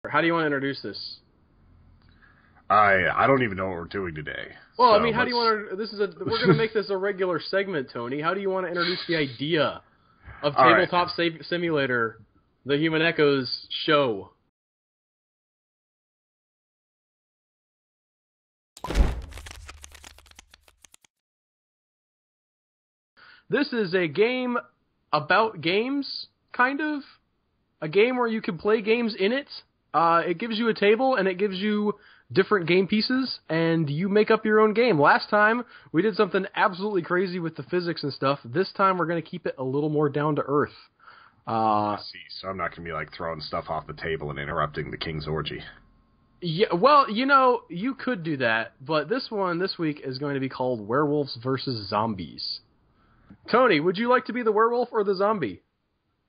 How do you want to introduce this? I don't even know what we're doing today. Well, so I mean, how do you want to... We're going to make this a regular segment, Tony. How do you want to introduce the idea of Tabletop Simulator, the Human Echoes show? This is a game about games, kind of. A game where you can play games in it. It gives you a table, and it gives you different game pieces, and you make up your own game. Last time, we did something absolutely crazy with the physics and stuff. This time, we're going to keep it a little more down to earth. I see. So I'm not going to be like throwing stuff off the table and interrupting the king's orgy. Yeah, well, you know, you could do that, but this week is going to be called Werewolves versus Zombies. Tony, would you like to be the werewolf or the zombie?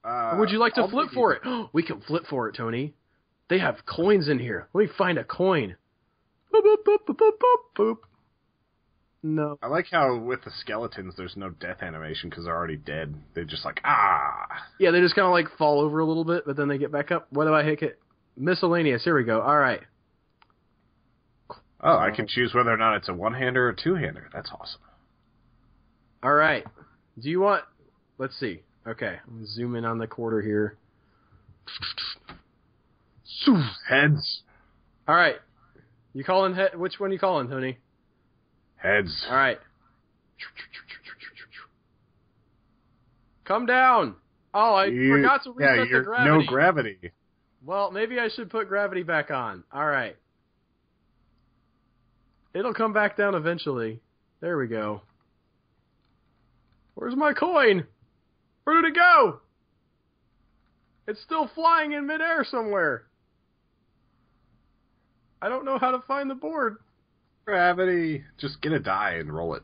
Or would you like to flip for it? We can flip for it, Tony. They have coins in here. Let me find a coin. Boop, boop, boop, boop, boop, boop, boop. No. I like how with the skeletons there's no death animation because they're already dead. They're just like, ah. Yeah, they just kind of like fall over a little bit, but then they get back up. What do I hit it? Miscellaneous. Here we go. All right. Oh, I can choose whether or not it's a one-hander or a two-hander. That's awesome. All right. Do you want... Let's see. Okay. I'm going to zoom in on the quarter here. Heads. All right. You calling head? Which one you calling, Tony? Heads. All right. Come down. Oh, I forgot to reset the gravity. No gravity. Well, maybe I should put gravity back on. All right. It'll come back down eventually. There we go. Where's my coin? Where did it go? It's still flying in midair somewhere. I don't know how to find the board. Gravity. Just get a die and roll it.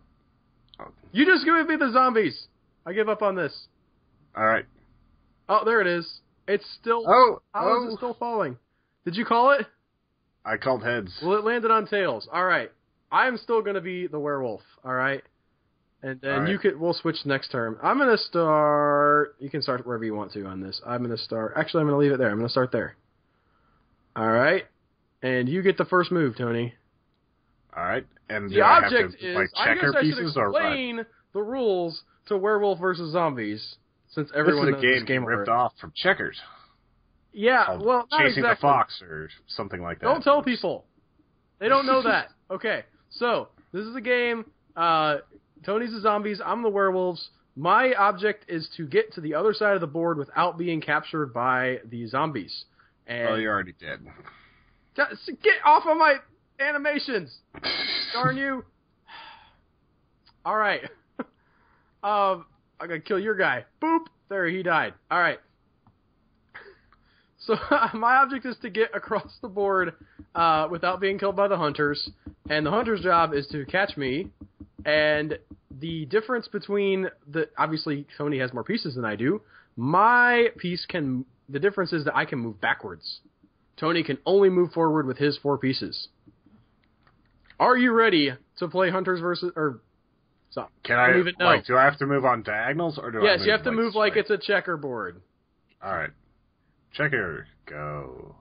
Oh. You just give me the zombies. I give up on this. All right. Oh, there it is. It's still... How is it still falling? Did you call it? I called heads. Well, it landed on tails. All right. I'm still going to be the werewolf. All right. And then we'll switch next turn. I'm going to start... You can start wherever you want to on this. I'm going to start... Actually, I'm going to leave it there. I'm going to start there. All right. And you get the first move, Tony. All right. And the object is... I guess I should explain the rules to Werewolf versus Zombies, since everyone knows this game ripped off from Checkers. Yeah, well, not Chasing the Fox or something like that. Don't tell people. They don't know that. Okay, so this is a game... Tony's the zombies, I'm the werewolves. My object is to get to the other side of the board without being captured by the zombies. And oh, you're already dead. Get off of my animations! Darn you. Alright. I'm gonna kill your guy. Boop! There, he died. Alright. So, my object is to get across the board without being killed by the hunters. And the hunter's job is to catch me. And the difference between obviously Tony has more pieces than I do. My piece the difference is that I can move backwards. Tony can only move forward with his 4 pieces. Are you ready to play hunters versus, so, can I, like, do I have to move on diagonals or do I move? Yes, you have to move like it's a checkerboard. Alright. Checker, go.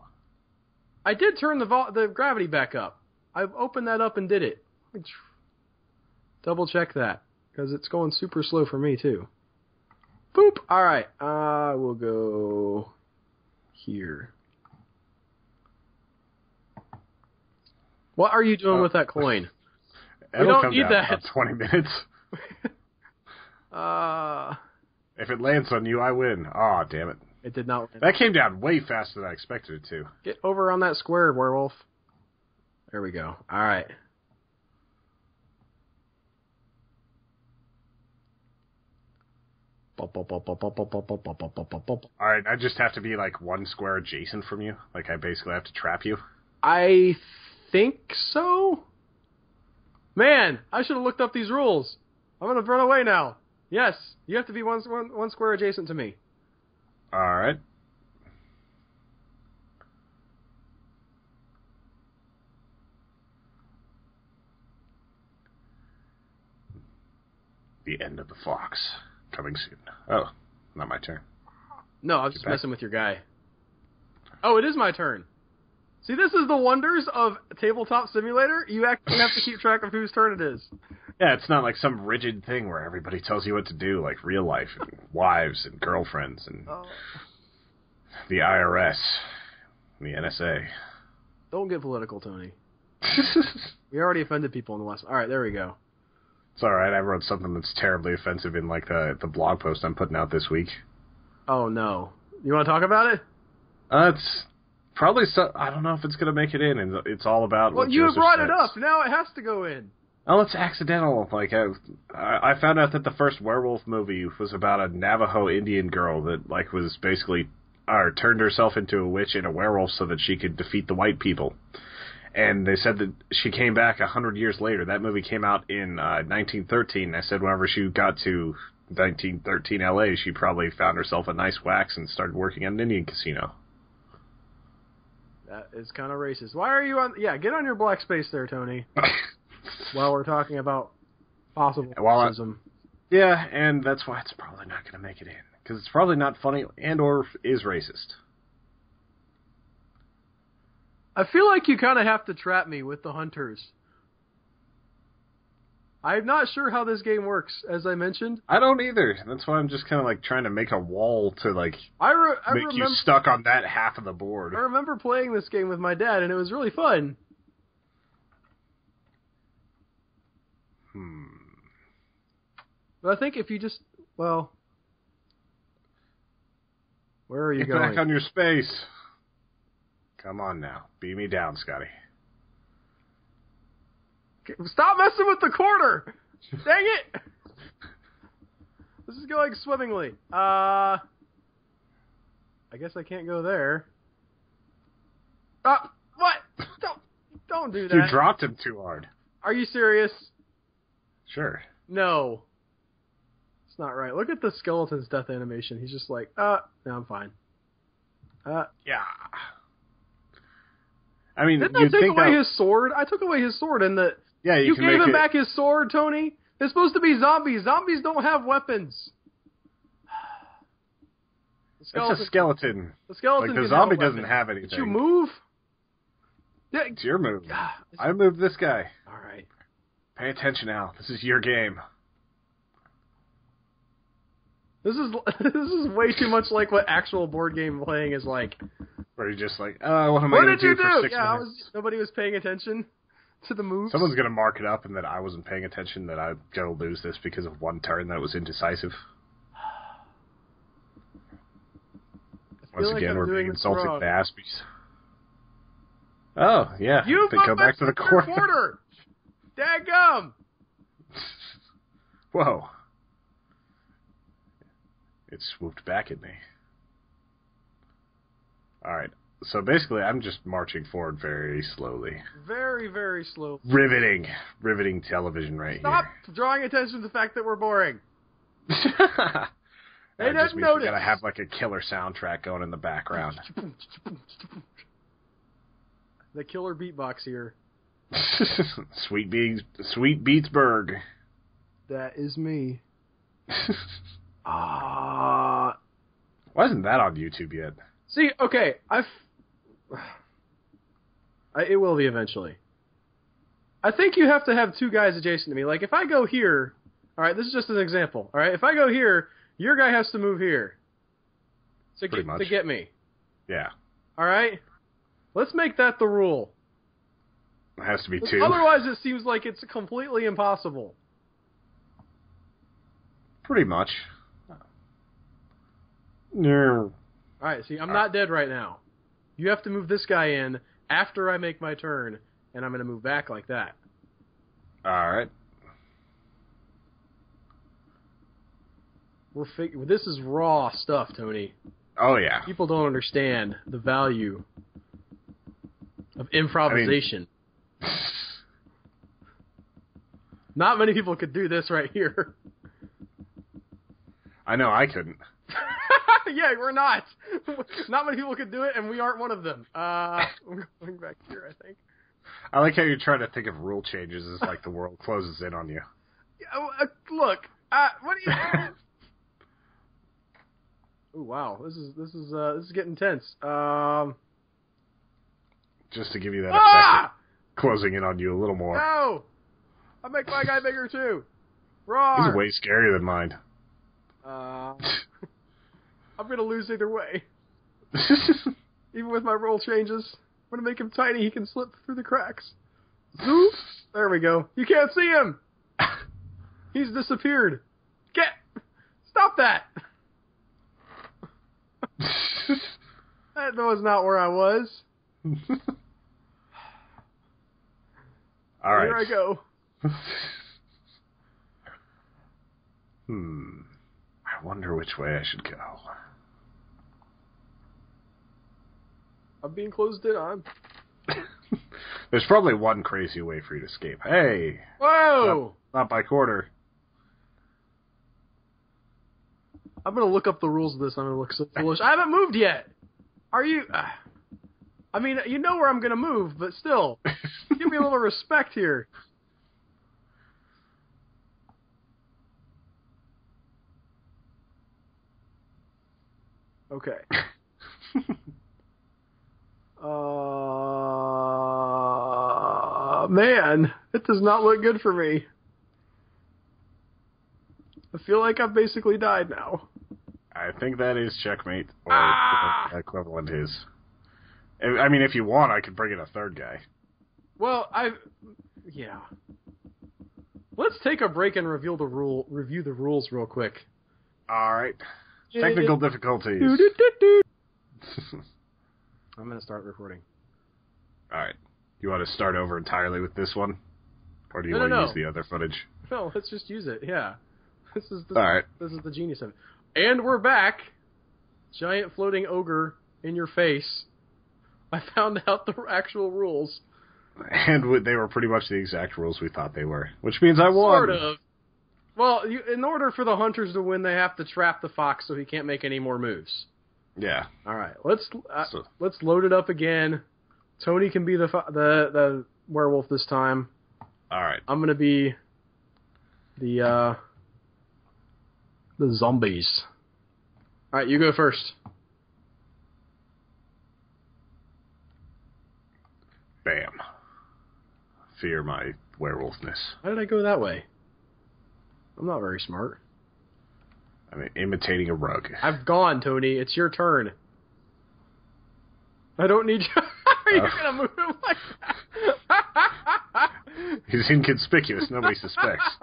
I did turn the gravity back up. I've opened that up and did it. Double check that, because it's going super slow for me, too. Boop! Alright, we'll go here. What are you doing with that coin? We don't need that. About 20 minutes. If it lands on you, I win. Aw, damn it. It did not land. That came down way faster than I expected it to. Get over on that square, werewolf. There we go. Alright. Alright, I just have to be like one square adjacent from you? Like I basically have to trap you? I think so? Man, I should have looked up these rules. I'm going to run away now. Yes, you have to be one square adjacent to me. Alright. The end of the fox. Coming soon. Oh, not my turn. No, I was just messing with your guy. Oh, it is my turn. See, this is the wonders of Tabletop Simulator. You actually have to keep track of whose turn it is. Yeah, it's not like some rigid thing where everybody tells you what to do, like real life, and wives and girlfriends and the IRS, and the NSA. Don't get political, Tony. We already offended people in the West. All right, there we go. It's all right. I wrote something that's terribly offensive in like the blog post I'm putting out this week. Oh no! You want to talk about it? It's probably I don't know if it's going to make it in, and it's all about. Well, what you Joseph brought says. it up. Now it has to go in. Oh, it's accidental. Like I found out that the first werewolf movie was about a Navajo Indian girl that like was basically turned herself into a witch and a werewolf so that she could defeat the white people. And they said that she came back 100 years later. That movie came out in 1913. I said whenever she got to 1913 LA, she probably found herself a nice wax and started working at an Indian casino. That is kind of racist. Why are you on... Yeah, get on your black space there, Tony. While we're talking about possible racism. Yeah, and that's why it's probably not going to make it in. Because it's probably not funny and or is racist. I feel like you kind of have to trap me with the hunters. I'm not sure how this game works, as I mentioned. I don't either. That's why I'm just kind of like trying to make a wall to like make you stuck on that half of the board. I remember playing this game with my dad, and it was really fun. But I think if you just, well, where are you going? Get back on your space. Come on now. Beat me down, Scotty. Stop messing with the corner! Dang it! This is going swimmingly. I guess I can't go there. What? Don't do that. You dropped him too hard. Are you serious? Sure. No. It's not right. Look at the skeleton's death animation. He's just like, no, I'm fine. Yeah. I mean, didn't I take away his sword? I took away his sword, and you gave him back his sword, Tony. They're supposed to be zombies. Zombies don't have weapons. It's a skeleton. The skeleton. Like the zombie doesn't have anything. Did you move? Yeah. It's your move. I moved this guy. All right. Pay attention, Al. This is your game. This is way too much like what actual board game playing is like. Where you're just like, what am I going to do for 6 minutes? Nobody was paying attention to the moves. Someone's going to mark it up and that I wasn't paying attention, that I'm going to lose this because of one turn that was indecisive. Once again, we're being insulted by Aspies. Oh, yeah. You go back to the corner. Daggum! Whoa. It swooped back at me. Alright, so basically I'm just marching forward very slowly. Very, very slowly. Riveting television right here. Stop drawing attention to the fact that we're boring. They didn't notice. We gotta have like a killer soundtrack going in the background. The killer beatbox here. Sweet Beatsburg. That is me. Why isn't that on YouTube yet? See, okay, it will be eventually. I think you have to have two guys adjacent to me. Like, if I go here, alright, this is just an example, alright? If I go here, your guy has to move here to get me. Yeah. Alright? Let's make that the rule. It has to be two. Otherwise, it seems like it's completely impossible. Pretty much. No. Alright, see, I'm not dead right now. You have to move this guy in after I make my turn, and I'm going to move back like that. Alright. This is raw stuff, Tony. Oh, yeah. People don't understand the value of improvisation. Not many people could do this right here. I know, I couldn't. Yeah, we're not. Not many people could do it, and we aren't one of them. We're going back here, I think. I like how you're trying to think of rule changes as like the world closes in on you. Look, what do you... Oh wow, this is getting tense. just to give you that Ah! effect of closing in on you a little more. No! I make my guy bigger too. Roar! He's way scarier than mine. I'm gonna lose either way. Even with my roll changes. I'm gonna make him tiny, he can slip through the cracks. Zoop! There we go. You can't see him! He's disappeared. Stop that! That was not where I was. All right. Here I go. I wonder which way I should go. I'm being closed in on. There's probably one crazy way for you to escape. Hey! Whoa! Not by quarter. I'm gonna look up the rules of this. I'm gonna look so foolish. I haven't moved yet! Are you... I mean, you know where I'm gonna move, but still. Give me a little respect here. Okay. Man, it does not look good for me. I feel like I've basically died now. I think that is checkmate, or what the equivalent is. I mean, if you want, I could bring in a third guy. Well, yeah. Let's take a break and review the rules real quick. All right. Technical difficulties. I'm going to start recording. All right. You want to start over entirely with this one? Or do you want to use the other footage? No, let's just use it, yeah. This is the genius of it. And we're back. Giant floating ogre in your face. I found out the actual rules. And they were pretty much the exact rules we thought they were. Which means I won. Sort of. Well, in order for the hunters to win, they have to trap the fox so he can't make any more moves. Yeah. All right, let's load it up again. Tony can be the werewolf this time. All right. I'm gonna be the zombies. All right, you go first. Bam. Fear my werewolfness. Why did I go that way? I'm not very smart. I mean, imitating a rug. I've gone, Tony. It's your turn. I don't need you. You're gonna move him like that. He's inconspicuous. Nobody suspects.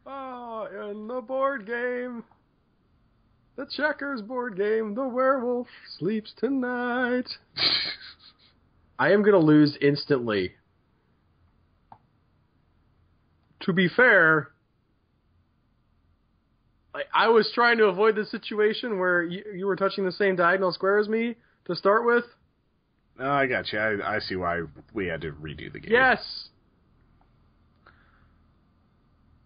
Oh, in the board game. The checkers board game. The werewolf sleeps tonight. I am gonna lose instantly. To be fair, I was trying to avoid the situation where you were touching the same diagonal square as me to start with. No, I got you. I see why we had to redo the game. Yes.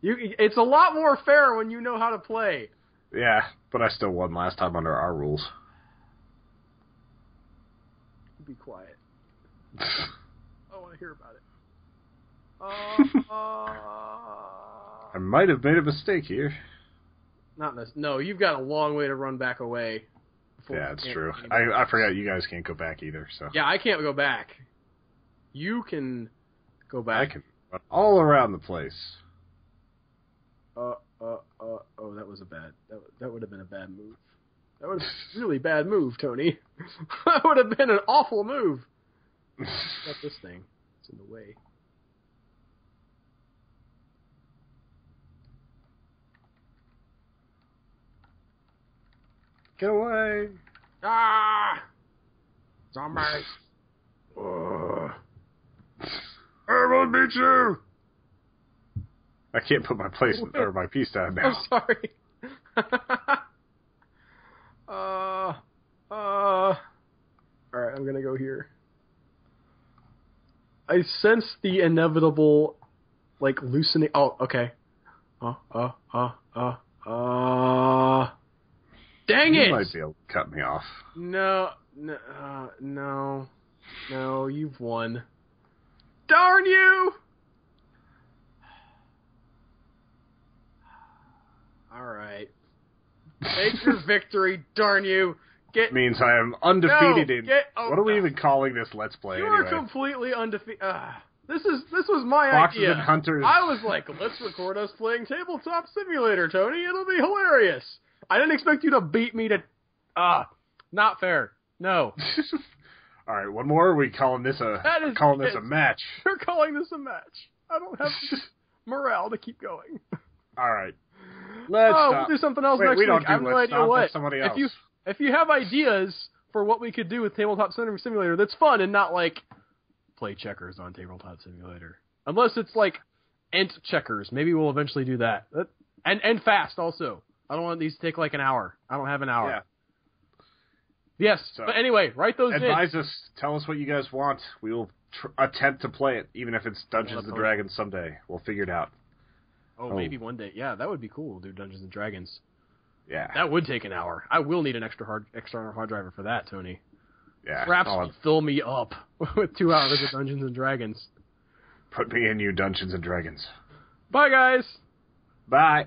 It's a lot more fair when you know how to play. Yeah, but I still won last time under our rules. Be quiet. I want to hear about it. I might have made a mistake here. No, you've got a long way to run back away. Yeah, it's true. I forgot you guys can't go back either. So yeah, I can't go back. You can go back. I can run all around the place. Oh, that was that would have been a bad move. That was a really bad move, Tony. That would have been an awful move. Got this thing. It's in the way. Get away! Ah! Zombies! Everyone beat you! I can't put my piece down now. I'm sorry. Alright, I'm gonna go here. I sense the inevitable, loosening. Oh, okay. Dang it! You might be able to cut me off. No, you've won. Darn you! Alright. Take your victory, darn you! means I am undefeated what are we no. even calling this Let's Play You anyway? are completely undefeated. This was my Foxes idea. and Hunters. I was like, let's record us playing Tabletop Simulator, Tony. It'll be hilarious. I didn't expect you to beat me to... not fair. No. All right, one more. Are we calling this a match? You're calling this a match. I don't have morale to keep going. All right. Let's we'll do something else next week. I have no idea what. Somebody else. If you have ideas for what we could do with Tabletop Simulator that's fun and not like play checkers on Tabletop Simulator. Unless it's like Ent checkers. Maybe we'll eventually do that. And fast also. I don't want these to take like an hour. I don't have an hour. Yeah. Yes, so, but anyway, write those advise us. Tell us what you guys want. We will attempt to play it, even if it's Dungeons & Dragons someday. We'll figure it out. Oh, maybe one day. Yeah, that would be cool. We'll do Dungeons & Dragons. Yeah. That would take an hour. I will need an external hard driver for that, Tony. Yeah. Perhaps fill me up with 2 hours of Dungeons & Dragons. Put me in, you Dungeons & Dragons. Bye, guys. Bye.